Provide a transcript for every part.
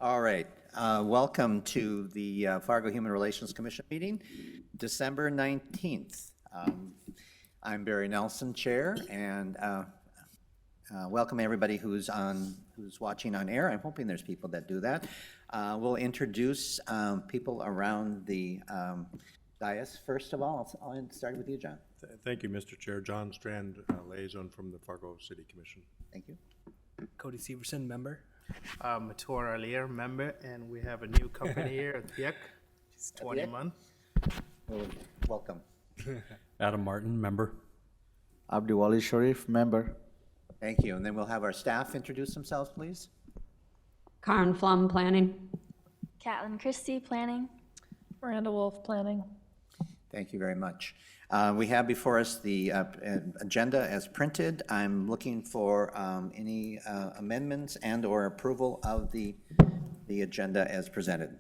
All right, welcome to the Fargo Human Relations Commission meeting, December 19th. I'm Barry Nelson, Chair, and welcome everybody who's watching on air. I'm hoping there's people that do that. We'll introduce people around the dais. First of all, I'll start with you, John. Thank you, Mr. Chair. John Strand, liaison from the Fargo City Commission. Thank you. Cody Severson, member. Matur Alier, member, and we have a new company here at PIEC. It's 20 Apiak? months. Well, welcome. Adam Martin, member. Abdiwali Sharif, member. Thank you. And then we'll have our staff introduce themselves, please. Karen Flum, Planning. Catlin Christie, Planning. Miranda Wolf, Planning. Thank you very much. We have before us the agenda as printed. I'm looking for any amendments and/or approval of the agenda as presented.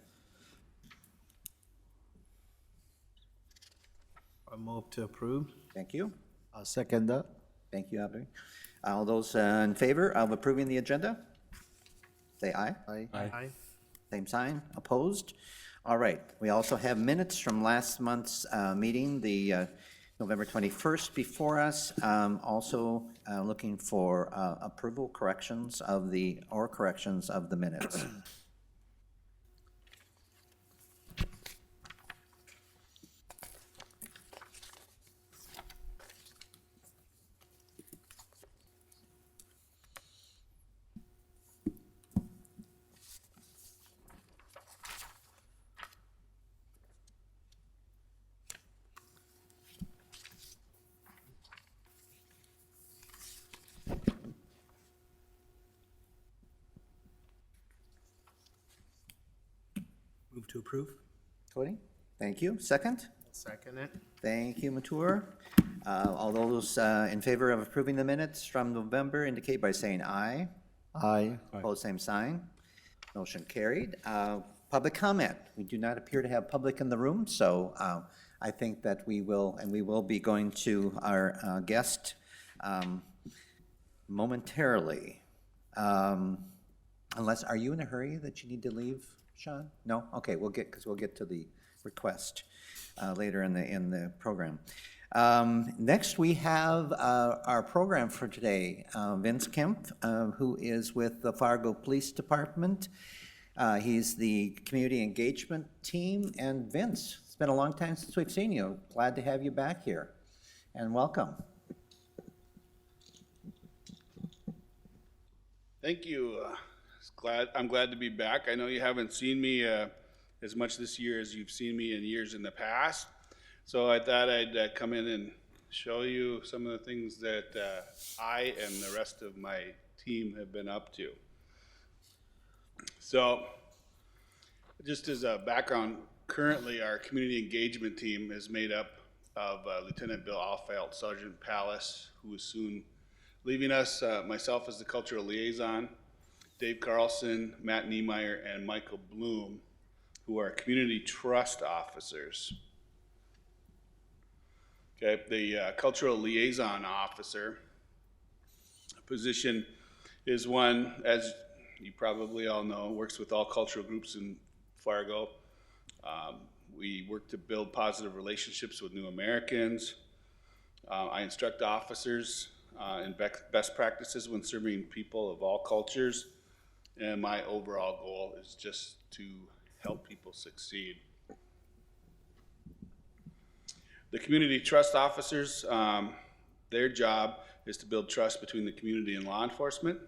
I move to approve. Thank you. I'll second that. Thank you, Abby. All those in favor of approving the agenda? Say aye. Aye. Aye. Same sign. Opposed? All right. We also have minutes from last month's meeting, the November 21st before us. Also looking for approval corrections of the minutes. Move to approve. Cody? Thank you. Second? Second it. Thank you, Matur. All those in favor of approving the minutes from November indicate by saying aye. Aye. Opposed, same sign. Motion carried. Public comment. We do not appear to have public in the room, so I think that we will be going to our guest momentarily. Unless, are you in a hurry that you need to leave, Sean? No? Okay, we'll get to the request later in the program. Next, we have our program for today. Vince Kemp, who is with the Fargo Police Department. He's the community engagement team. And Vince, it's been a long time since we've seen you. Glad to have you back here. And welcome. Thank you. I'm glad to be back. I know you haven't seen me as much this year as you've seen me in years in the past. So I thought I'd come in and show you some of the things that I and the rest of my team have been up to. So just as a background, currently our community engagement team is made up of Lieutenant Bill Alfeld, Sergeant Pallas, who is soon leaving us, myself as the cultural liaison, Dave Carlson, Matt Niemeyer, and Michael Bloom, who are community trust officers. Okay, the cultural liaison officer position is one, as you probably all know, works with all cultural groups in Fargo. We work to build positive relationships with new Americans. I instruct officers in best practices when serving people of all cultures. And my overall goal is just to help people succeed. The community trust officers, their job is to build trust between the community and law enforcement,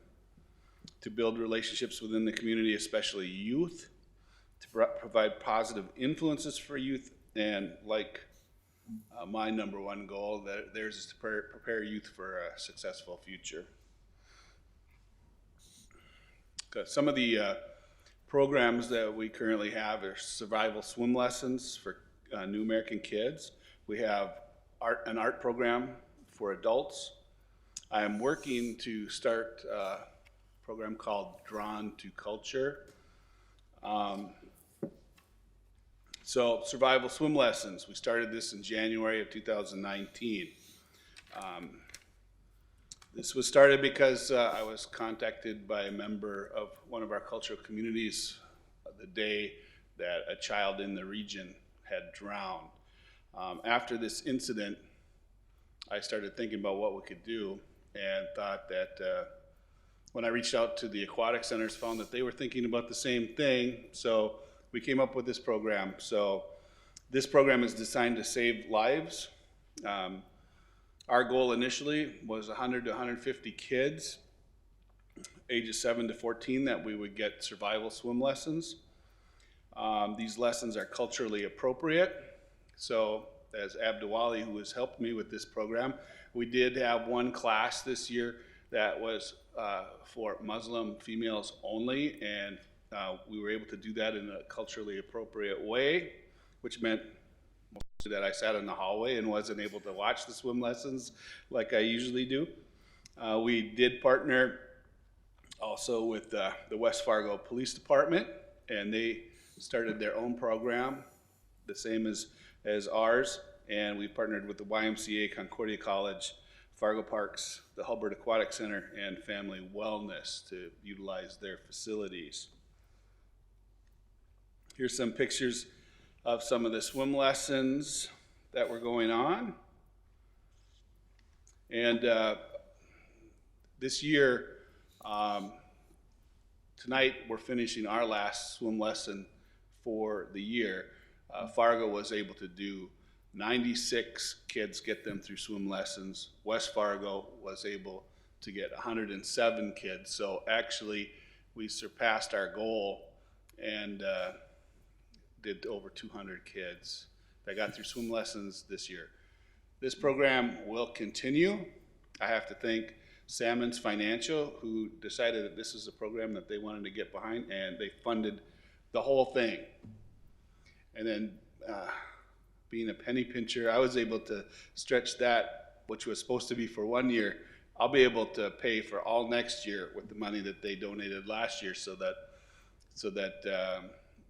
to build relationships within the community, especially youth, to provide positive influences for youth, and like my number one goal, theirs is to prepare youth for a successful future. Some of the programs that we currently have are survival swim lessons for new American kids. We have an art program for adults. I am working to start a program called Drawn to Culture. So survival swim lessons, we started this in January of 2019. This was started because I was contacted by a member of one of our cultural communities the day that a child in the region had drowned. After this incident, I started thinking about what we could do and thought that when I reached out to the aquatic centers, found that they were thinking about the same thing. So we came up with this program. So this program is designed to save lives. Our goal initially was 100 to 150 kids, ages 7 to 14, that we would get survival swim lessons. These lessons are culturally appropriate. So as Abdiwali, who has helped me with this program, we did have one class this year that was for Muslim females only, and we were able to do that in a culturally appropriate way, which meant that I sat in the hallway and wasn't able to watch the swim lessons like I usually do. We did partner also with the West Fargo Police Department, and they started their own program, the same as ours, and we partnered with the YMCA, Concordia College, Fargo Parks, the Hubbard Aquatic Center, and Family Wellness to utilize their facilities. Here's some pictures of some of the swim lessons that were going on. And this year, tonight we're finishing our last swim lesson for the year. Fargo was able to do 96 kids, get them through swim lessons. West Fargo was able to get 107 kids. So actually, we surpassed our goal and did over 200 kids that got through swim lessons this year. This program will continue. I have to thank Salmons Financial, who decided that this is a program that they wanted to get behind, and they funded the whole thing. And then being a penny pincher, I was able to stretch that, which was supposed to be for 1 year. I'll be able to pay for all next year with the money that they donated last year, so that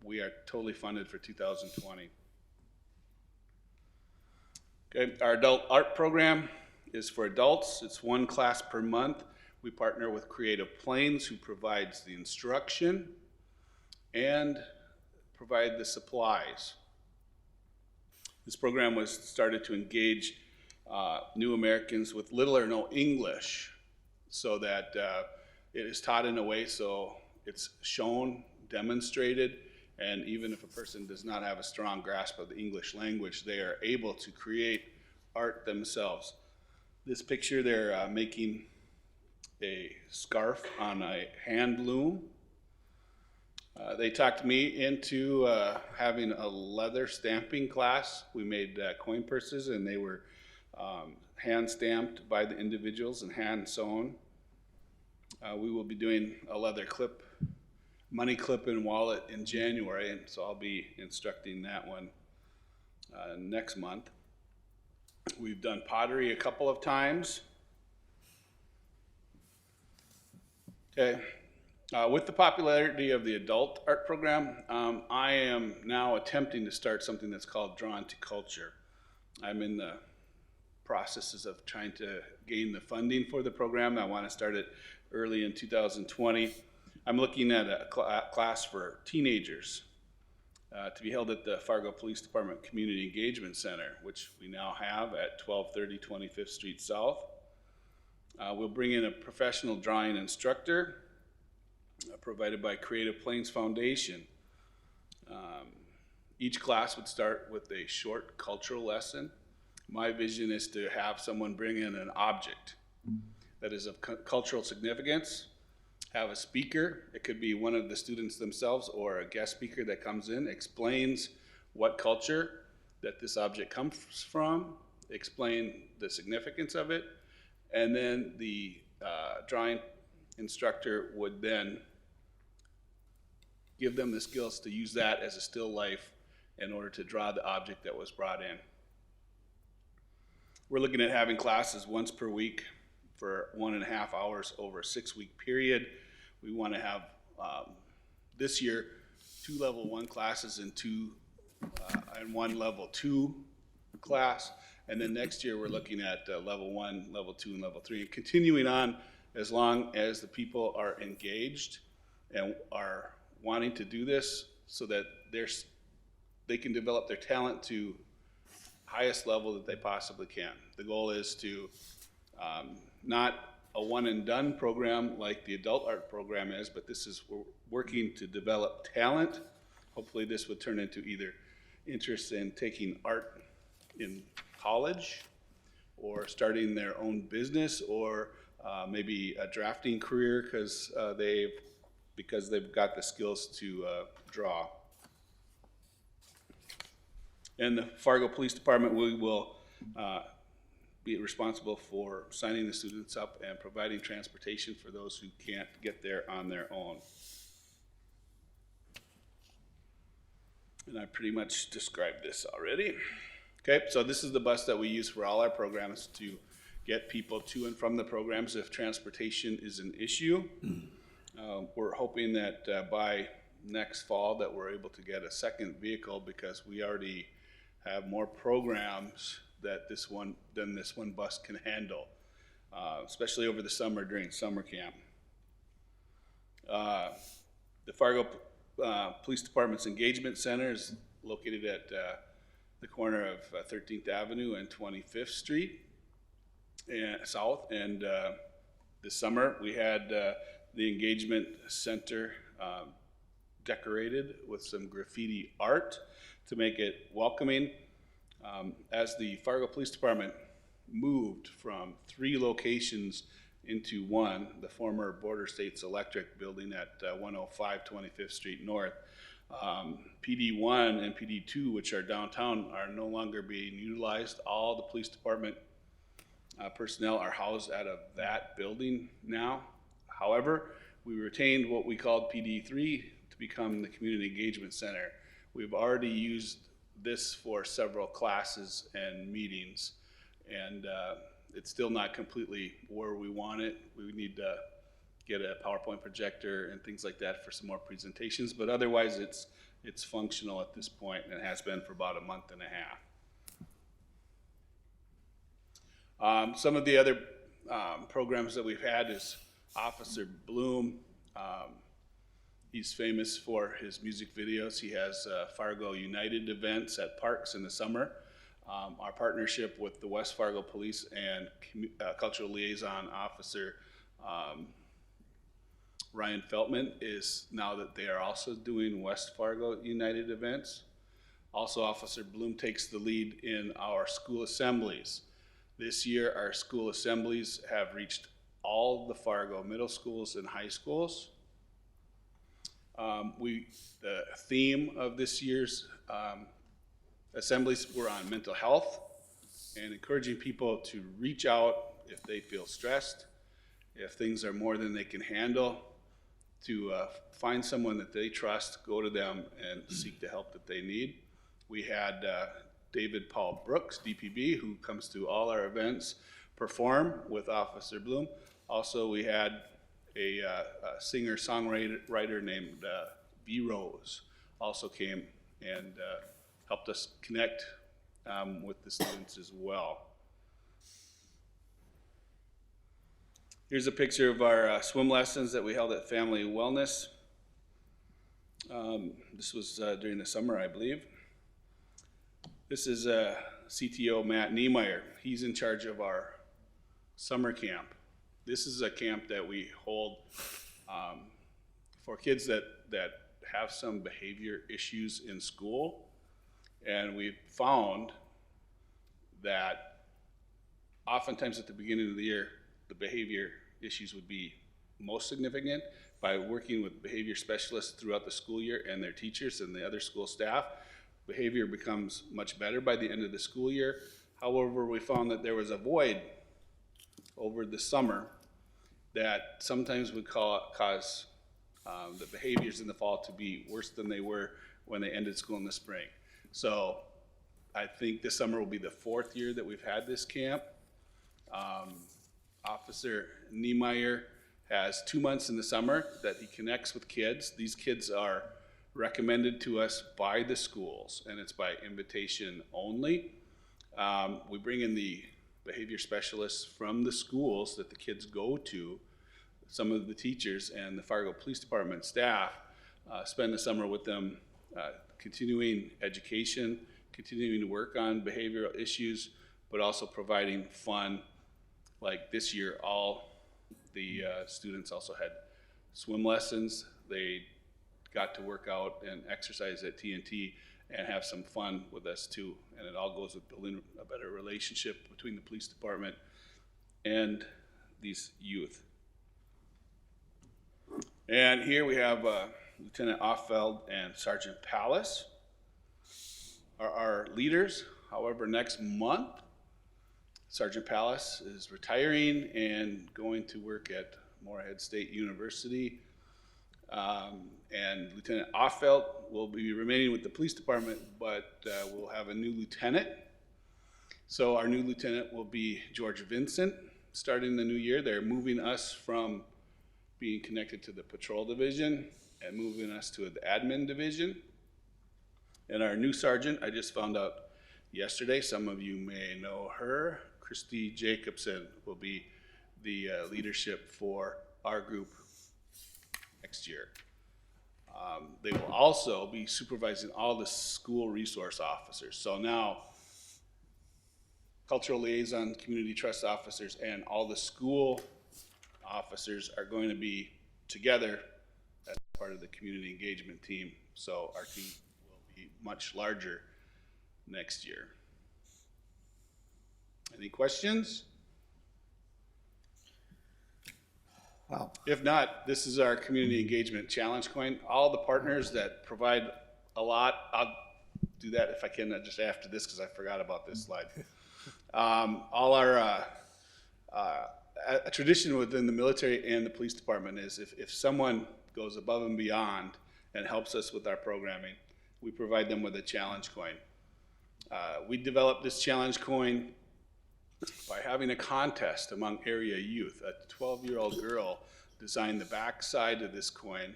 we are totally funded for 2020. Okay, our adult art program is for adults. It's one class per month. We partner with Creative Plains, who provides the instruction and provide the supplies. This program was started to engage new Americans with little or no English, so that it is taught in a way so it's shown, demonstrated, and even if a person does not have a strong grasp of the English language, they are able to create art themselves. This picture, they're making a scarf on a hand loom. They talked me into having a leather stamping class. We made coin purses, and they were hand stamped by the individuals and hand sewn. We will be doing a leather clip, money clip and wallet in January, and so I'll be instructing that one next month. We've done pottery a couple of times. Okay. With the popularity of the adult art program, I am now attempting to start something that's called Drawn to Culture. I'm in the processes of trying to gain the funding for the program. I want to start it early in 2020. I'm looking at a class for teenagers to be held at the Fargo Police Department Community Engagement Center, which we now have at 1230 25th Street South. We'll bring in a professional drawing instructor provided by Creative Plains Foundation. Each class would start with a short cultural lesson. My vision is to have someone bring in an object that is of cultural significance, have a speaker. It could be one of the students themselves or a guest speaker that comes in, explains what culture that this object comes from, explain the significance of it, and then the drawing instructor would then give them the skills to use that as a still life in order to draw the object that was brought in. We're looking at having classes once per week for 1.5 hours over a 6-week period. We want to have, this year, 2 level 1 classes and 1 level 2 class, And then next year, we're looking at level 1, level 2, and level 3, and continuing on as long as the people are engaged and are wanting to do this so that they can develop their talent to highest level that they possibly can. The goal is to not a one and done program like the adult art program is, but we're working to develop talent. Hopefully this would turn into either interest in taking art in college or starting their own business, or maybe a drafting career because they've got the skills to draw. And the Fargo Police Department, we will be responsible for signing the students up and providing transportation for those who can't get there on their own. And I pretty much described this already. Okay, so this is the bus that we use for all our programs to get people to and from the programs if transportation is an issue. We're hoping that by next fall that we're able to get a second vehicle because we already have more programs than this one bus can handle, especially over the summer during summer camp. The Fargo Police Department's Engagement Center is located at the corner of 13th Avenue and 25th Street South. And this summer we had the Engagement Center decorated with some graffiti art to make it welcoming. As the Fargo Police Department moved from 3 locations into one, the former Border States Electric building at 105 25th Street North, PD 1 and PD 2, which are downtown, are no longer being utilized. All the police department personnel are housed out of that building now. However, we retained what we called PD 3 to become the Community Engagement Center. We've already used this for several classes and meetings, and it's still not completely where we want it. We need to get a PowerPoint projector and things like that for some more presentations, but otherwise it's functional at this point, and it has been for about a month and a half. Some of the other programs that we've had is Officer Bloom. He's famous for his music videos. He has Fargo United events at parks in the summer. Our partnership with the West Fargo Police and Cultural Liaison Officer Ryan Feltman is now that they are also doing West Fargo United events. Also, Officer Bloom takes the lead in our school assemblies. This year, our school assemblies have reached all the Fargo middle schools and high schools. The theme of this year's assemblies were on mental health and encouraging people to reach out if they feel stressed, if things are more than they can handle, to find someone that they trust, go to them, and seek the help that they need. We had David Paul Brooks, DPB, who comes to all our events, perform with Officer Bloom. Also, we had a singer-songwriter named B. Rose also came and helped us connect with the students as well. Here's a picture of our swim lessons that we held at Family Wellness. This was during the summer, I believe. This is CTO Matt Niemeyer. He's in charge of our summer camp. This is a camp that we hold for kids that have some behavior issues in school. And we found that oftentimes at the beginning of the year, the behavior issues would be most significant. By working with behavior specialists throughout the school year and their teachers and the other school staff, behavior becomes much better by the end of the school year. However, we found that there was a void over the summer that sometimes would cause the behaviors in the fall to be worse than they were when they ended school in the spring. So I think this summer will be the 4th year that we've had this camp. Officer Niemeyer has 2 months in the summer that he connects with kids. These kids are recommended to us by the schools, and it's by invitation only. We bring in the behavior specialists from the schools that the kids go to. Some of the teachers and the Fargo Police Department staff spend the summer with them, continuing education, continuing to work on behavioral issues, but also providing fun. Like this year, all the students also had swim lessons. They got to work out and exercise at TNT and have some fun with us too. And it all goes with building a better relationship between the police department and these youth. And here we have Lieutenant Offeld and Sergeant Pallas are our leaders. However, next month, Sergeant Pallas is retiring and going to work at Moorhead State University. And Lieutenant Offeld will be remaining with the police department, but we'll have a new lieutenant. So our new lieutenant will be George Vincent. Starting the new year, they're moving us from being connected to the patrol division and moving us to the admin division. And our new sergeant, I just found out yesterday, some of you may know her, Christy Jacobson, will be the leadership for our group next year. They will also be supervising all the school resource officers. So now, cultural liaison, community trust officers, and all the school officers are going to be together as part of the community engagement team. So our team will be much larger next year. Any questions? Wow. If not, this is our community engagement challenge coin. All the partners that provide a lot, I'll do that if I can just after this because I forgot about this slide. All our, a tradition within the military and the police department is if someone goes above and beyond and helps us with our programming, we provide them with a challenge coin. We developed this challenge coin by having a contest among area youth. A 12-year-old girl designed the back side of this coin.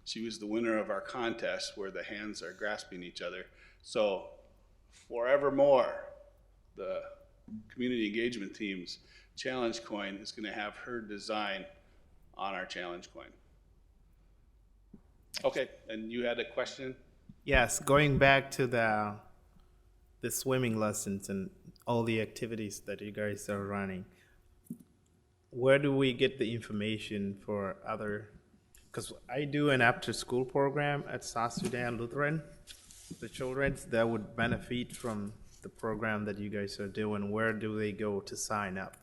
She was the winner of our contest where the hands are grasping each other. So forevermore, the community engagement team's challenge coin is going to have her design on our challenge coin. Okay, and you had a question? Yes, going back to the swimming lessons and all the activities that you guys are running, where do we get the information for other, because I do an after-school program at South Sudan Lutheran, the children that would benefit from the program that you guys are doing. Where do they go to sign up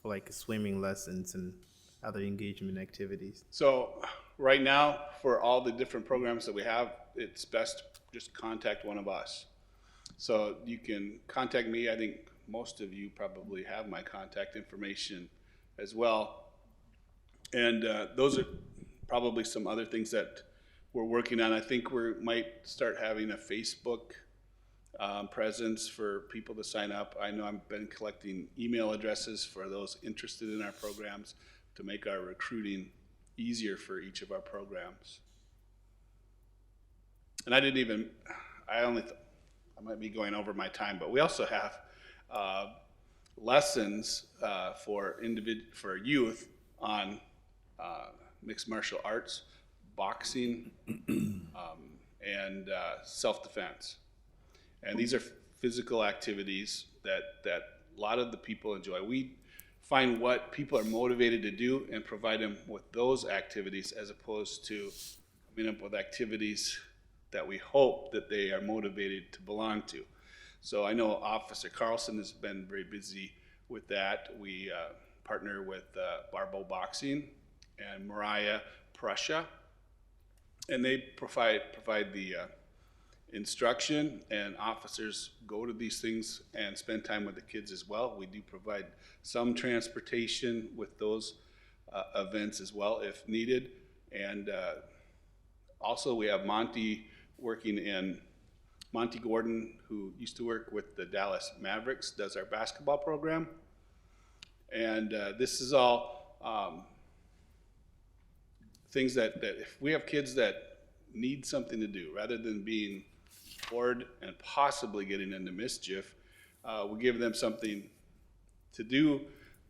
for like swimming lessons and other engagement activities? So right now, for all the different programs that we have, it's best just contact one of us. So you can contact me. I think most of you probably have my contact information as well. And those are probably some other things that we're working on. I think we might start having a Facebook presence for people to sign up. I know I've been collecting email addresses for those interested in our programs to make our recruiting easier for each of our programs. And I might be going over my time, but we also have lessons for youth on mixed martial arts, boxing, and self-defense. And these are physical activities that a lot of the people enjoy. We find what people are motivated to do and provide them with those activities as opposed to coming up with activities that we hope that they are motivated to belong to. So I know Officer Carlson has been very busy with that. We partner with Barbo Boxing and Mariah Prussia, and they provide the instruction, and officers go to these things and spend time with the kids as well. We do provide some transportation with those events as well if needed. And also we have Monty Gordon, who used to work with the Dallas Mavericks, does our basketball program. And this is all things that if we have kids that need something to do, rather than being bored and possibly getting into mischief, We give them something to do.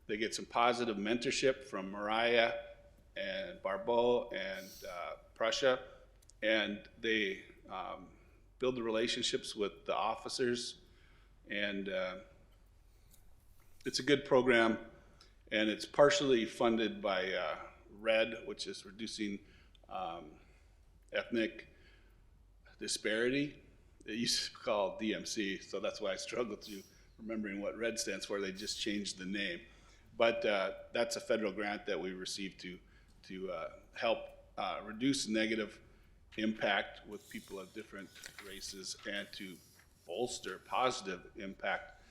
They get some positive mentorship from Mariah and Barbeau and Prussia, and they build the relationships with the officers, and it's a good program, and it's partially funded by RED, which is reducing ethnic disparity. It used to be called DMC, so that's why I struggled through remembering what RED stands for. They just changed the name. But that's a federal grant that we received to help reduce negative impact with people of different races and to bolster positive impact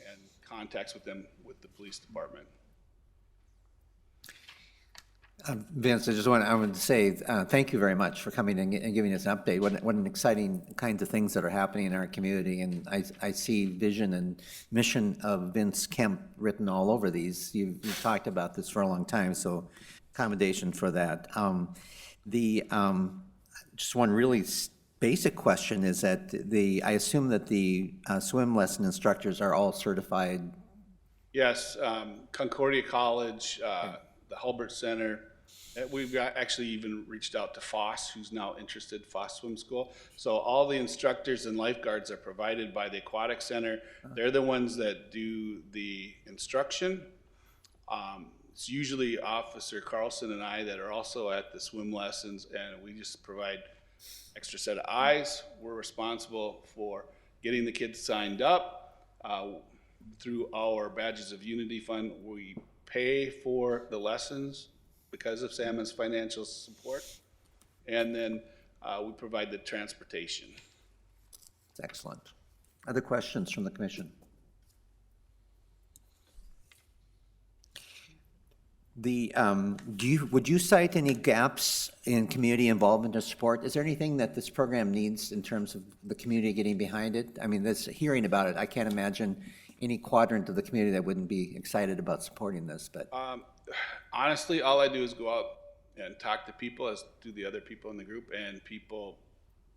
and contacts with them with the police department. Vince, I would say thank you very much for coming and giving us an update. What an exciting kinds of things that are happening in our community, and I see vision and mission of Vince Kemp written all over these. You've talked about this for a long time, so accommodation for that. Just one really basic question is that I assume that the swim lesson instructors are all certified. Yes, Concordia College, the Hulbert Center. We've actually even reached out to Foss, who's now interested, Foss Swim School. So all the instructors and lifeguards are provided by the Aquatic Center. They're the ones that do the instruction. It's usually Officer Carlson and I that are also at the swim lessons, and we just provide extra set of eyes. We're responsible for getting the kids signed up. Through our Badges of Unity Fund, we pay for the lessons because of Salmon's financial support, and then we provide the transportation. It's excellent. Other questions from the commission? Would you cite any gaps in community involvement or support? Is there anything that this program needs in terms of the community getting behind it? I mean, hearing about it, I can't imagine any quadrant of the community that wouldn't be excited about supporting this, but. Honestly, all I do is go out and talk to people, as do the other people in the group, and people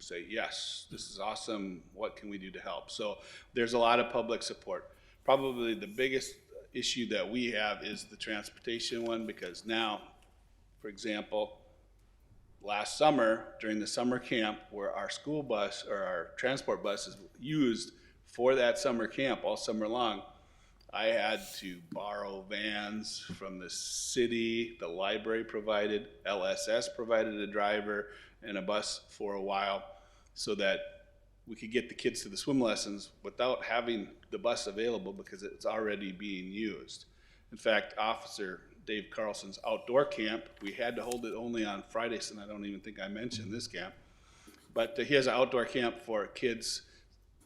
say, yes, this is awesome, what can we do to help? So there's a lot of public support. Probably the biggest issue that we have is the transportation one, because now, for example, last summer, during the summer camp, where our school bus or our transport bus is used for that summer camp all summer long, I had to borrow vans from the city, the library provided, LSS provided a driver and a bus for a while so that we could get the kids to the swim lessons without having the bus available because it's already being used. In fact, Officer Dave Carlson's outdoor camp, we had to hold it only on Fridays, and I don't even think I mentioned this camp, but he has an outdoor camp for kids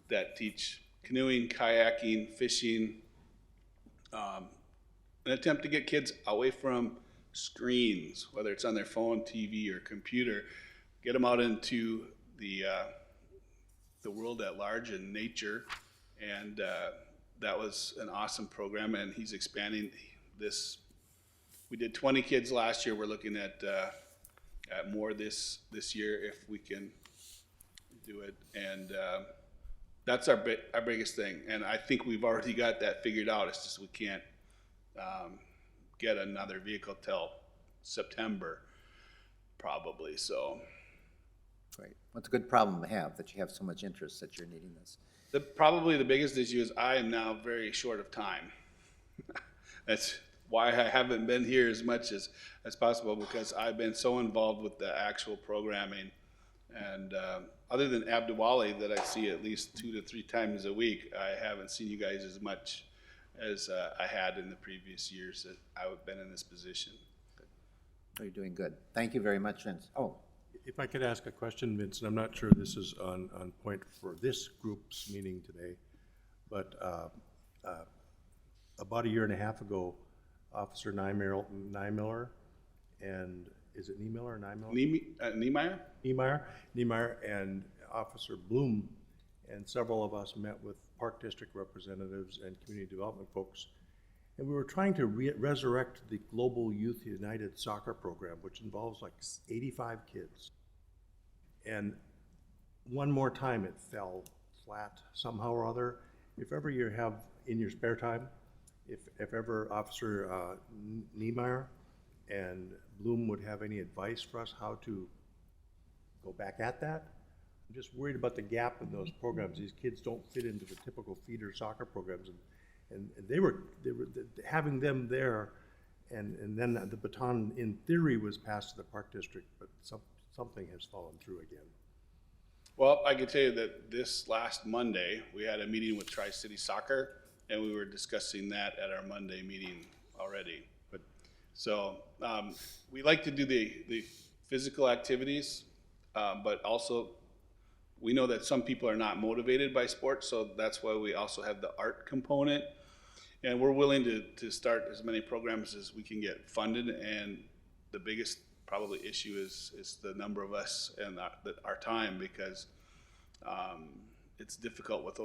that teach canoeing, kayaking, fishing, an attempt to get kids away from screens, whether it's on their phone, TV, or computer, get them out into the world at large and nature, and that was an awesome program, and he's expanding this. We did 20 kids last year. We're looking at more this year if we can do it, and that's our biggest thing, and I think we've already got that figured out. It's just we can't get another vehicle till September, probably. So, Great. Well, it's a good problem to have, that you have so much interest that you're needing this. probably the biggest issue is I am now very short of time. That's why I haven't been here as much as possible, because I've been so involved with the actual programming. And other than Abdiwali, that I see at least 2 to 3 times a week, I haven't seen you guys as much as I had in the previous years that I've been in this position. Oh, you're doing good. Thank you very much, Vince. Oh, If I could ask a question, Vince, and I'm not sure this is on point for this group's meeting today, but about 1.5 years ago, Officer Niemiller, and is it Niemiller or Niemiller? Niemeyer and Officer Bloom and several of us met with Park District representatives and community development folks, and we were trying to resurrect the Global Youth United soccer program, which involves like 85 kids. And one more time it fell flat somehow or other, if ever you have in your spare time, if ever Officer Niemeyer and Bloom would have any advice for us how to go back at that. I'm just worried about the gap in those programs. These kids don't fit into the typical feeder soccer programs, and they were having them there, and then the baton in theory was passed to the Park District, but something has fallen through again. Well, I can tell you that this last Monday, we had a meeting with Tri-City Soccer, and we were discussing that at our Monday meeting already. But so we like to do the physical activities, but also we know that some people are not motivated by sports, so that's why we also have the art component. And we're willing to start as many programs as we can get funded, and the biggest probably issue is the number of us and our time, because it's difficult with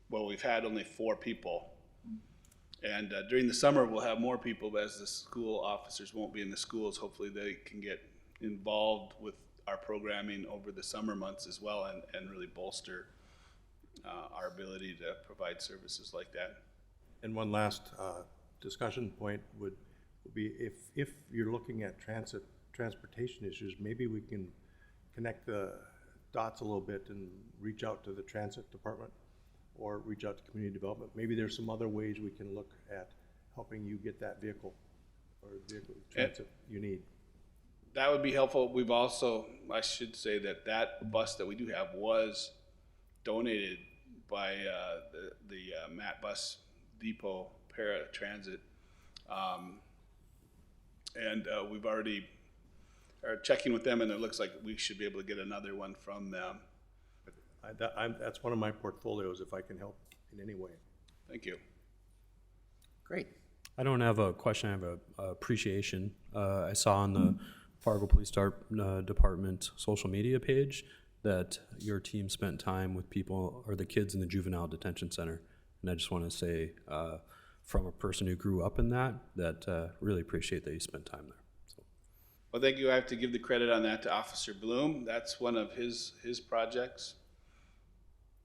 we've had only 4 people. And during the summer, we'll have more people, but as the school officers won't be in the schools, hopefully they can get involved with our programming over the summer months as well, and really bolster our ability to provide services like that. And one last discussion point would be if you're looking at transportation issues, maybe we can connect the dots a little bit and reach out to the transit department or reach out to community development. Maybe there's some other ways we can look at helping you get that vehicle or vehicle transit you need. That would be helpful. We've also, I should say that bus that we do have was donated by the Matt Bus Depot Paratransit. And we've already are checking with them, and it looks like we should be able to get another one from them. That's one of my portfolios, if I can help in any way. Thank you. Great. I don't have a question, I have a appreciation. I saw on the Fargo Police Department social media page that your team spent time with people, or the kids in the juvenile detention center. And I just want to say, from a person who grew up in that really appreciate that you spent time there. So. Well, thank you. I have to give the credit on that to Officer Bloom. That's one of his projects.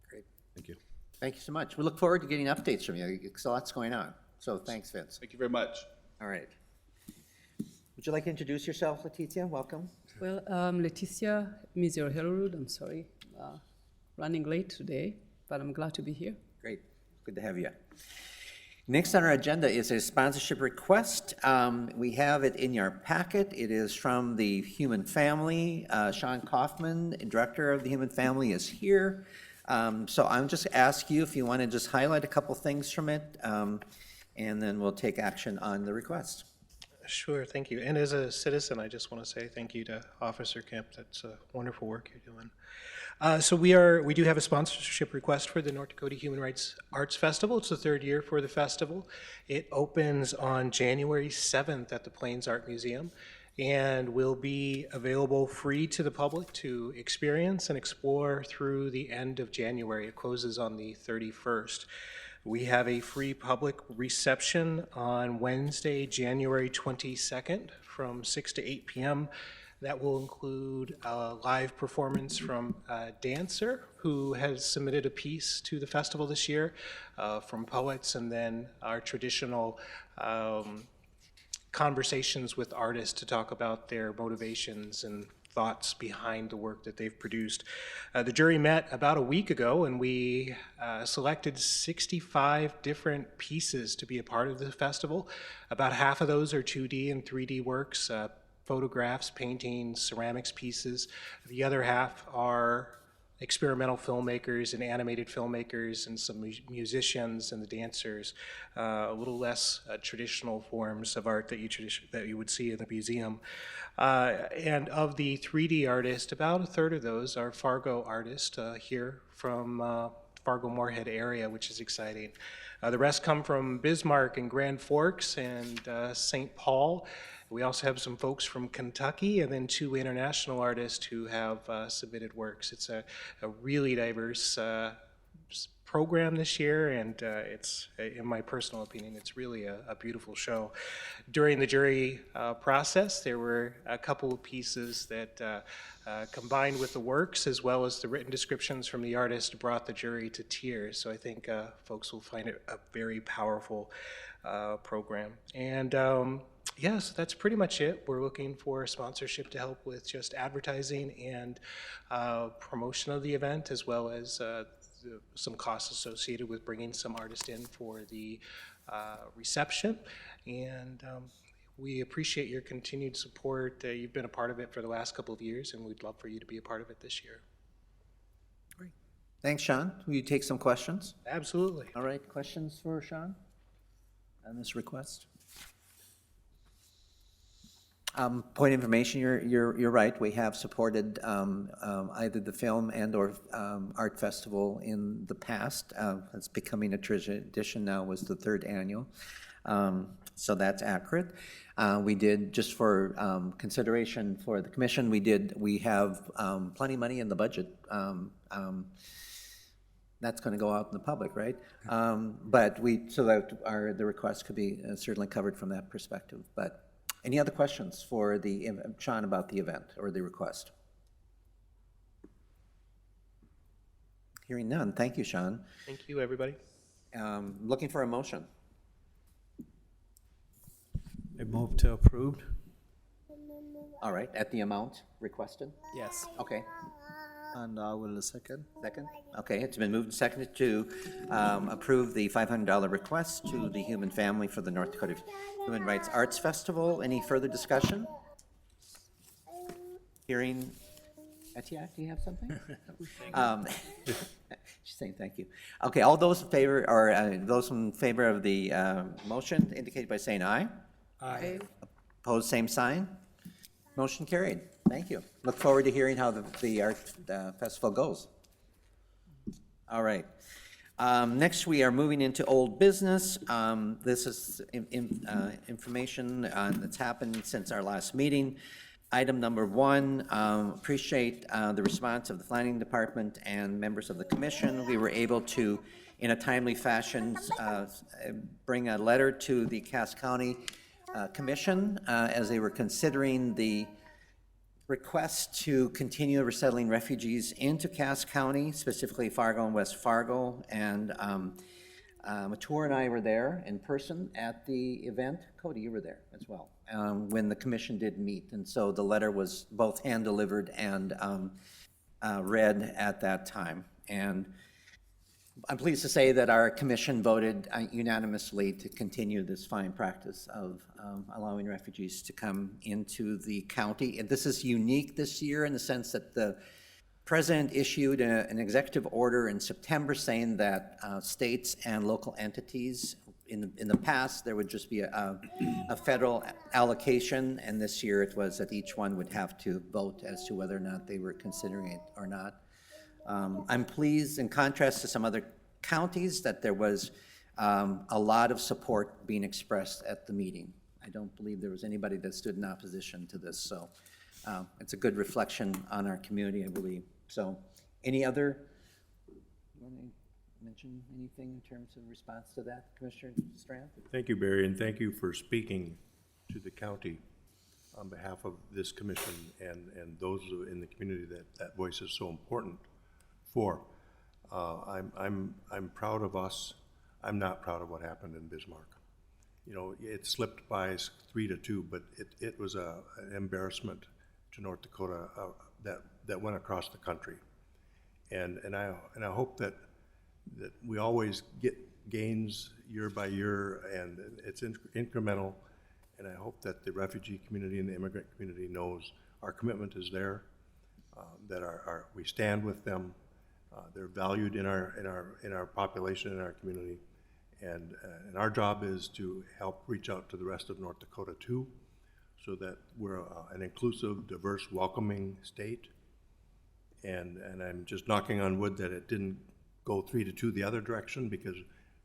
Great. Thank you. Thank you so much. We look forward to getting updates from you. There's lots going on. So thanks, Vince. Thank you very much. All right. Would you like to introduce yourself, Leticia? Welcome. Well, Leticia Mizor Hellerud, I'm sorry, running late today, but I'm glad to be here. Great. Good to have you. Next on our agenda is a sponsorship request. We have it in your packet. It is from the Human Family. Sean Kaufman, Director of the Human Family, is here. So I'm just ask you if you want to just highlight a couple things from it, and then we'll take action on the request. Sure, thank you. And as a citizen, I just want to say thank you to Officer Kemp. That's wonderful work you're doing. So we do have a sponsorship request for the North Dakota Human Rights Arts Festival. It's the 3rd year for the festival. It opens on January 7th at the Plains Art Museum and will be available free to the public to experience and explore through the end of January. It closes on the 31st. We have a free public reception on Wednesday, January 22nd from 6 to 8 p.m. That will include a live performance from a dancer who has submitted a piece to the festival this year, from poets, and then our traditional conversations with artists to talk about their motivations and thoughts behind the work that they've produced. The jury met about a week ago, and we selected 65 different pieces to be a part of the festival. About half of those are 2D and 3D works, photographs, paintings, ceramics pieces. The other half are experimental filmmakers and animated filmmakers and some musicians and the dancers, a little less traditional forms of art that you would see in the museum. And of the 3D artists, about a third of those are Fargo artists here from Fargo-Moorhead area, which is exciting. The rest come from Bismarck and Grand Forks and St. Paul. We also have some folks from Kentucky and then 2 international artists who have submitted works. It's a really diverse program this year, and it's, in my personal opinion, it's really a beautiful show. During the jury process, there were a couple of pieces that combined with the works as well as the written descriptions from the artist brought the jury to tears. So I think folks will find it a very powerful program. And yes, that's pretty much it. We're looking for sponsorship to help with just advertising and promotion of the event, as well as some costs associated with bringing some artists in for the reception. And we appreciate your continued support. You've been a part of it for the last couple of years, and we'd love for you to be a part of it this year. Thanks, Sean. Will you take some questions? Absolutely. All right, questions for Sean on this request? Point of information, you're right. We have supported either the film and/or art festival in the past. It's becoming a tradition now. Was the third annual, so that's accurate. We did, just for consideration for the commission, we have plenty of money in the budget. That's going to go out in the public, right? But so that the request could be certainly covered from that perspective. But any other questions for Sean about the event or the request? Hearing none. Thank you, Sean. Thank you, everybody. Looking for a motion. I move to approve. All right, at the amount requested? Yes. Okay. And I will second. Second? Okay, it's been moved and seconded to approve the $500 request to the Human Family for the North Dakota Human Rights Arts Festival. Any further discussion? Hearing, Etienne, do you have something? She's saying thank you. Okay, all those in favor, or those in favor of the motion indicate by saying aye. Aye. Opposed, same sign. Motion carried. Thank you. Look forward to hearing how the art festival goes. All right. Next, we are moving into old business. This is information that's happened since our last meeting. Item number 1, appreciate the response of the planning department and members of the commission. We were able to, in a timely fashion, bring a letter to the Cass County Commission as they were considering the request to continue resettling refugees into Cass County, specifically Fargo and West Fargo. And Matur and I were there in person at the event. Cody, you were there as well, when the commission did meet. And so the letter was both hand-delivered and read at that time. And I'm pleased to say that our commission voted unanimously to continue this fine practice of allowing refugees to come into the county. And this is unique this year in the sense that the president issued an executive order in September saying that states and local entities, in the past, there would just be a federal allocation, and this year it was that each one would have to vote as to whether or not they were considering it or not. I'm pleased, in contrast to some other counties, that there was a lot of support being expressed at the meeting. I don't believe there was anybody that stood in opposition to this, so it's a good reflection on our community, I believe. So, any other, you want to mention anything in terms of response to that, Commissioner Strand? Thank you, Barry, and thank you for speaking to the county on behalf of this commission and those in the community that voice is so important for. I'm proud of us. I'm not proud of what happened in Bismarck. You know, it slipped by 3-2, but it was an embarrassment to North Dakota that went across the country. And I hope that we always get gains year by year, and it's incremental. And I hope that the refugee community and the immigrant community knows our commitment is there, that we stand with them. They're valued in our population, in our community, and our job is to help reach out to the rest of North Dakota too, so that we're an inclusive, diverse, welcoming state. And I'm just knocking on wood that it didn't go 3-2 the other direction, because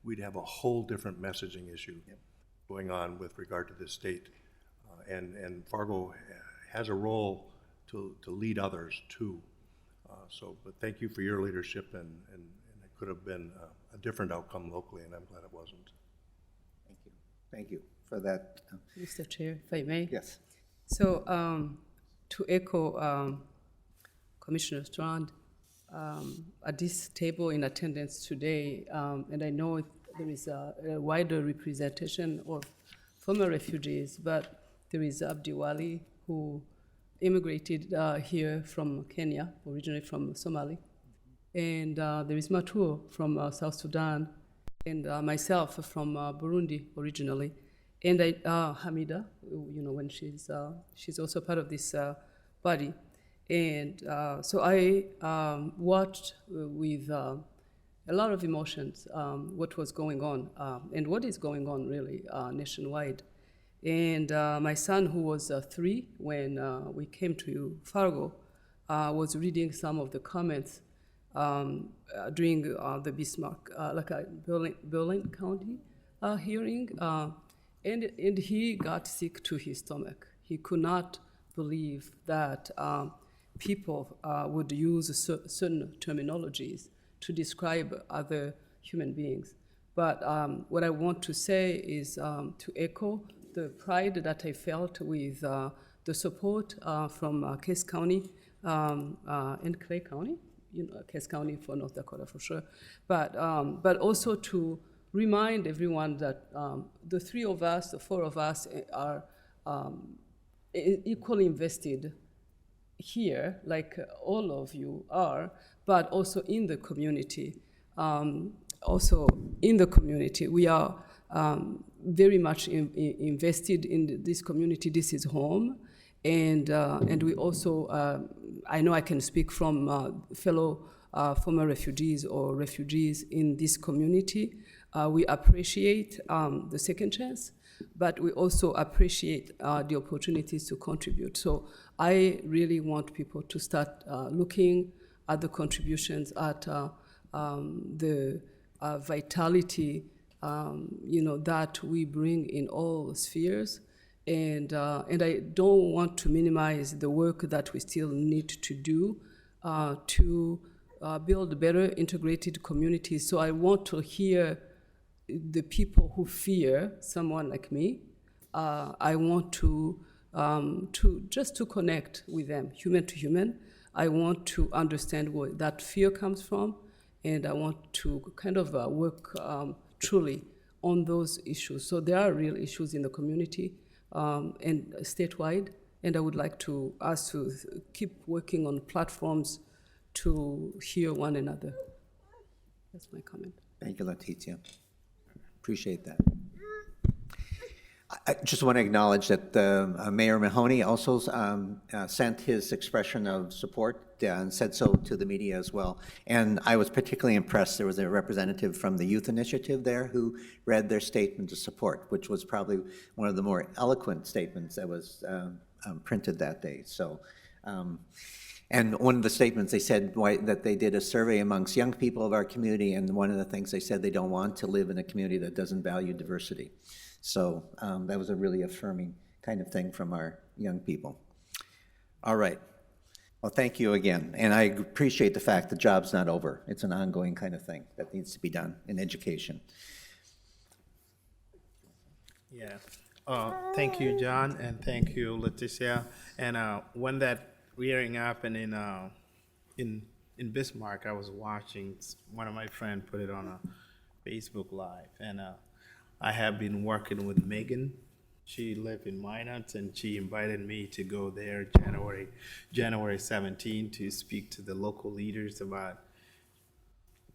we'd have a whole different messaging issue going on with regard to this state. And Fargo has a role to lead others too. But thank you for your leadership, and could have been a different outcome locally, and I'm glad it wasn't. Thank you. Thank you for that. Mr. Chair, if I may. Yes. So to echo Commissioner Strand, at this table in attendance today, and I know there is a wider representation of former refugees, but there is Abdi Wali, who immigrated here from Kenya, originally from Somali. And there is Matur from South Sudan, and myself from Burundi originally. And Hamida, when she's also part of this body. And so I watched with a lot of emotions what was going on and what is going on really nationwide. And my son, who was 3 when we came to Fargo, was reading some of the comments during the Bismarck, Berlin County hearing, and he got sick to his stomach. He could not believe that people would use certain terminologies to describe other human beings. But what I want to say is to echo the pride that I felt with the support from Cass County and Clay County, Cass County for North Dakota for sure, but also to remind everyone that the 3 of us, the 4 of us are equally invested here, like all of you are, but also in the community. We are very much invested in this community. This is home, and we also, I know I can speak from fellow former refugees or refugees in this community. We appreciate the second chance, but we also appreciate the opportunities to contribute. So I really want people to start looking at the contributions, at the vitality, that we bring in all spheres. And I don't want to minimize the work that we still need to do to build better integrated communities. So I want to hear the people who fear someone like me. I want to just to connect with them, human to human. I want to understand where that fear comes from, and I want to kind of work truly on those issues. So there are real issues in the community and statewide, and I would like to us to keep working on platforms to hear one another. That's my comment. Thank you, Leticia. Appreciate that. I just want to acknowledge that Mayor Mahoney also sent his expression of support and said so to the media as well. And I was particularly impressed. There was a representative from the Youth Initiative there who read their statement of support, which was probably one of the more eloquent statements that was printed that day. So, and one of the statements they said that they did a survey amongst young people of our community, and one of the things they said, they don't want to live in a community that doesn't value diversity. So that was a really affirming kind of thing from our young people. All right. Well, thank you again. And I appreciate the fact the job's not over. It's an ongoing kind of thing that needs to be done in education. Yeah. Thank you, John, and thank you, Leticia. And when that hearing happened in Bismarck, I was watching. One of my friends put it on a Facebook Live, and I have been working with Megan. She lived in Minot, and she invited me to go there January 17 to speak to the local leaders to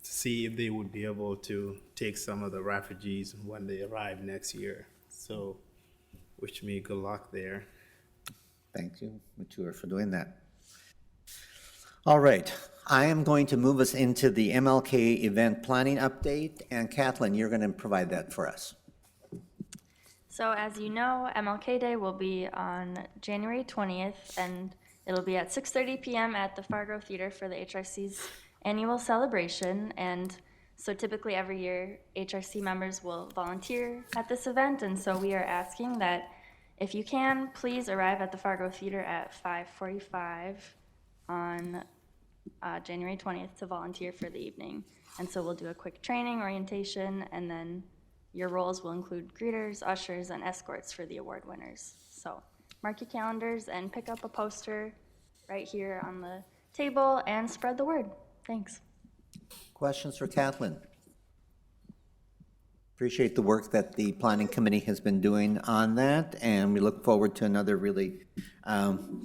see if they would be able to take some of the refugees when they arrive next year. So wish me good luck there. Thank you, Mature, for doing that. All right. I am going to move us into the MLK event planning update, and Kathleen, you're going to provide that for us. So as you know, MLK Day will be on January 20th, and it'll be at 6:30 p.m. at the Fargo Theater for the HRC's annual celebration. And so typically every year, HRC members will volunteer at this event, and so we are asking that if you can, please arrive at the Fargo Theater at 5:45 on January 20th, to volunteer for the evening. And so we'll do a quick training, orientation, and then your roles will include greeters, ushers, and escorts for the award winners. So mark your calendars and pick up a poster right here on the table and spread the word. Thanks. Questions for Kathleen? Appreciate the work that the planning committee has been doing on that, and we look forward to another really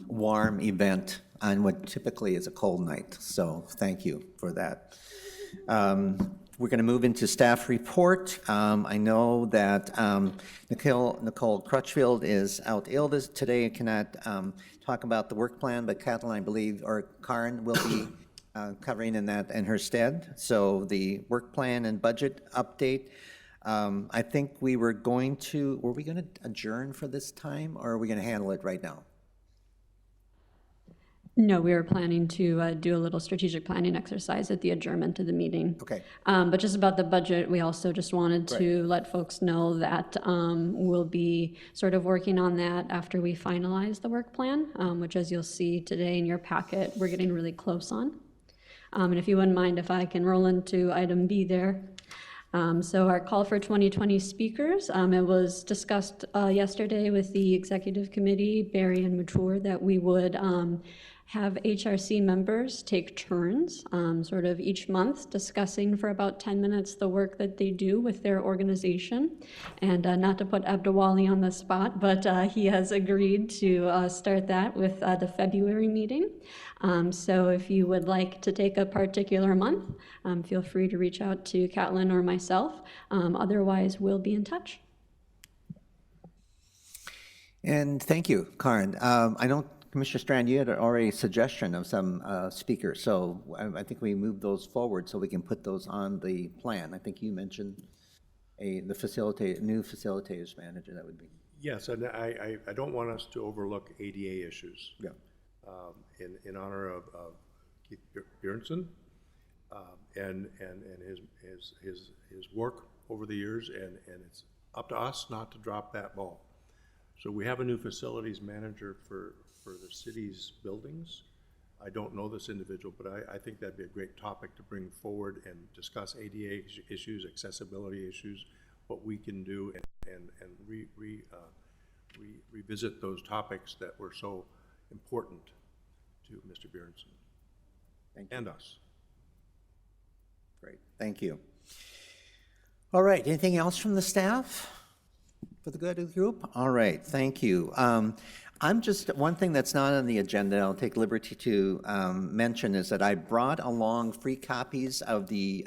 warm event on what typically is a cold night. So thank you for that. We're going to move into staff report. I know that Nicole Crutchfield is out ill today and cannot talk about the work plan, but Kathleen, I believe, or Karen will be covering in her stead. So the work plan and budget update. I think were we going to adjourn for this time, or are we going to handle it right now? No, we were planning to do a little strategic planning exercise at the adjournment of the meeting. Okay. But just about the budget, we also just wanted to let folks know that we'll be sort of working on that after we finalize the work plan, which, as you'll see today in your packet, we're getting really close on. And if you wouldn't mind if I can roll into item B there. So our call for 2020 speakers, it was discussed yesterday with the executive committee, Barry and Mature, that we would have HRC members take turns sort of each month discussing for about 10 minutes the work that they do with their organization. And not to put Abdawali on the spot, but he has agreed to start that with the February meeting. So if you would like to take a particular month, feel free to reach out to Catlin or myself. Otherwise, we'll be in touch. And thank you, Karen. I know, Commissioner Strand, you had already a suggestion of some speakers, so I think we move those forward so we can put those on the plan. I think you mentioned new facilitators manager, that would be. Yes, and I don't want us to overlook ADA issues. Yeah. In honor of Keith Bjornson and his work over the years, and it's up to us not to drop that ball. So we have a new facilities manager for the city's buildings. I don't know this individual, but I think that'd be a great topic to bring forward and discuss ADA issues, accessibility issues, what we can do, and revisit those topics that were so important to Mr. Bjornson and us. Great, thank you. All right, anything else from the staff for the good of the group? All right, thank you. I'm just, one thing that's not on the agenda, I'll take liberty to mention, is that I brought along free copies of the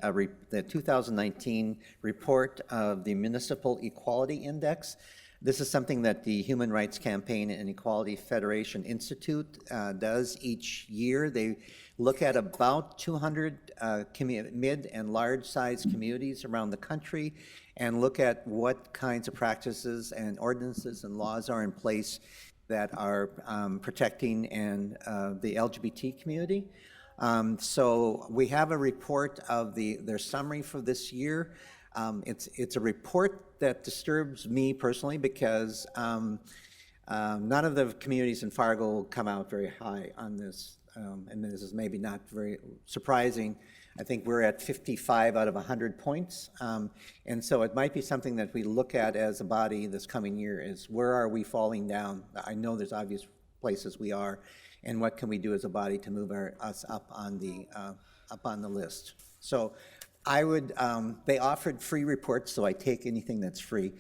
2019 report of the Municipal Equality Index. This is something that the Human Rights Campaign and Equality Federation Institute does each year. They look at about 200 mid and large-sized communities around the country and look at what kinds of practices and ordinances and laws are in place that are protecting the LGBT community. So we have a report of their summary for this year. It's a report that disturbs me personally because none of the communities in Fargo come out very high on this, and this is maybe not very surprising. I think we're at 55 out of 100 points, and so it might be something that we look at as a body this coming year is where are we falling down? I know there's obvious places we are, and what can we do as a body to move us up on the list? So I would, they offered free reports, so I take anything that's free.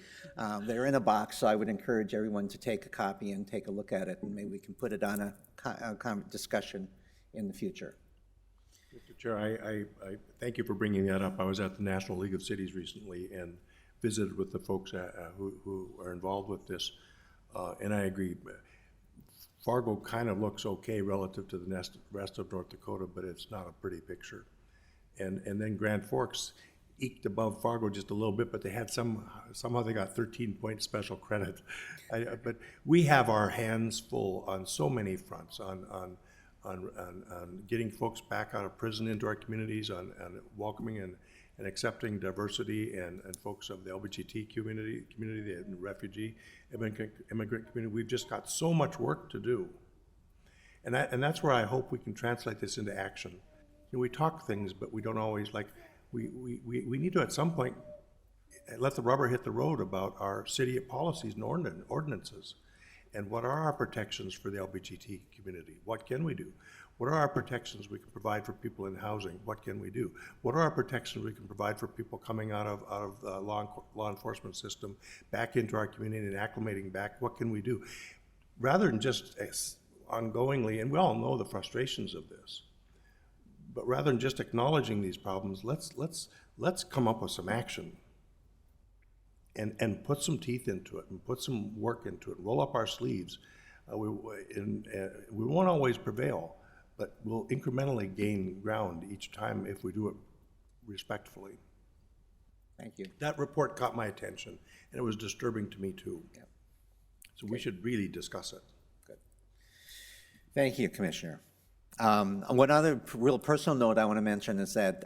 They're in a box, so I would encourage everyone to take a copy and take a look at it, and maybe we can put it on a discussion in the future. Mr. Chair, I thank you for bringing that up. I was at the National League of Cities recently and visited with the folks who are involved with this, and I agree. Fargo kind of looks okay relative to the rest of North Dakota, but it's not a pretty picture. And then Grand Forks eked above Fargo just a little bit, but they had somehow they got 13-point special credit. But we have our hands full on so many fronts, on getting folks back out of prison into our communities, on welcoming and accepting diversity and folks of the LGBT community, the refugee, immigrant community. We've just got so much work to do. And that's where I hope we can translate this into action. You know, we talk things, but we don't always, like, we need to at some point let the rubber hit the road about our city policies and ordinances. And what are our protections for the LGBT community? What can we do? What are our protections we can provide for people in housing? What can we do? What are our protections we can provide for people coming out of the law enforcement system back into our community and acclimating back? What can we do? Rather than just ongoingly, and we all know the frustrations of this, but rather than just acknowledging these problems, let's come up with some action and put some teeth into it and put some work into it. Roll up our sleeves. We won't always prevail, but we'll incrementally gain ground each time if we do it respectfully. Thank you. That report caught my attention, and it was disturbing to me too. Yep. So we should really discuss it. Good. Thank you, Commissioner. One other real personal note I want to mention is that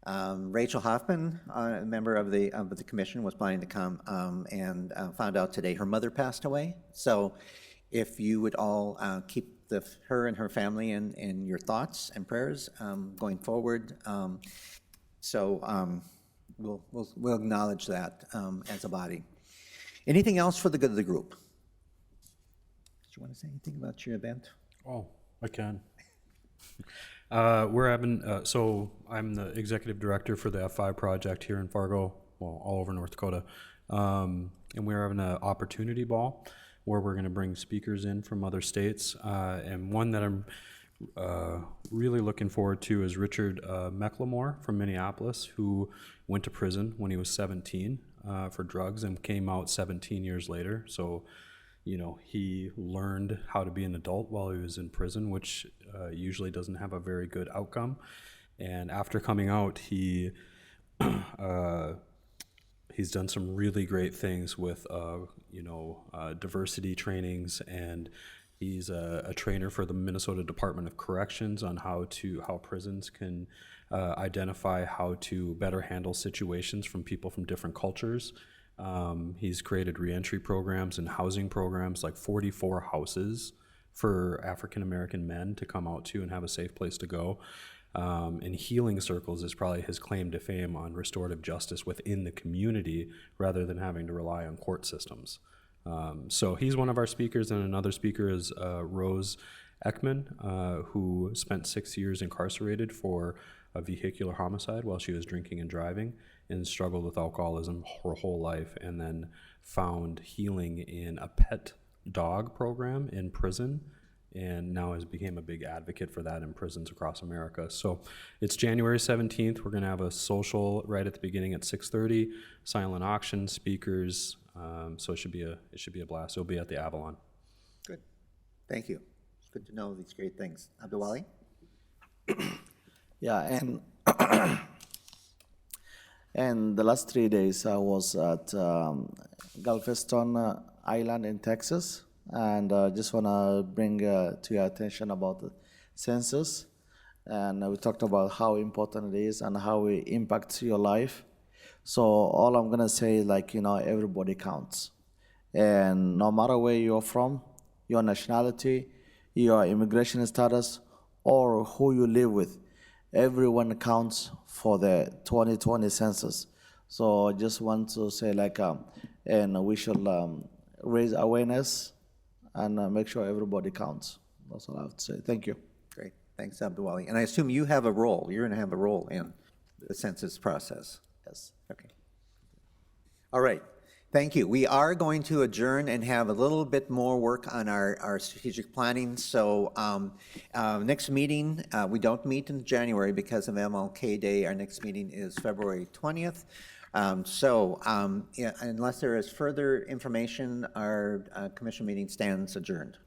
Rachel Hoffman, a member of the commission, was planning to come and found out today her mother passed away. So if you would all keep her and her family in your thoughts and prayers going forward. We'll acknowledge that as a body. Anything else for the good of the group? Do you want to say anything about your event? Oh, I can. We're having, so I'm the executive director for the F5 project here in Fargo, well, all over North Dakota. And we're having an opportunity ball where we're going to bring speakers in from other states. And one that I'm really looking forward to is Richard Mecklemore from Minneapolis, who went to prison when he was 17 for drugs and came out 17 years later. So, you know, he learned how to be an adult while he was in prison, which usually doesn't have a very good outcome. And after coming out, he's done some really great things with, diversity trainings, and he's a trainer for the Minnesota Department of Corrections on how prisons can identify how to better handle situations from people from different cultures. He's created reentry programs and housing programs, like 44 houses for African-American men to come out to and have a safe place to go. And healing circles is probably his claim to fame on restorative justice within the community rather than having to rely on court systems. So he's one of our speakers, and another speaker is Rose Ekman, who spent 6 years incarcerated for a vehicular homicide while she was drinking and driving, and struggled with alcoholism her whole life, and then found healing in a pet dog program in prison, and now has became a big advocate for that in prisons across America. So it's January 17th. We're gonna have a social right at the beginning at 6:30, silent auction, speakers. So it should be a blast. It'll be at the Avalon. Good. Thank you. It's good to know these great things. Abdulwali? Yeah, and and the last 3 days I was at Galveston Island in Texas, and just want to bring to your attention about the census. And we talked about how important it is and how it impacts your life. So all I'm gonna say is, like, everybody counts, and no matter where you're from, your nationality, your immigration status, or who you live with, everyone counts for the 2020 census. So I just want to say, and we should raise awareness and make sure everybody counts. That's all I have to say. Thank you. Great. Thanks, Abdulwali. And I assume you have a role. You're going to have a role in the census process. Yes. Okay. All right. Thank you. We are going to adjourn and have a little bit more work on our strategic planning. So next meeting, we don't meet in January because of MLK Day. Our next meeting is February 20th. Unless there is further information, our commission meeting stands adjourned.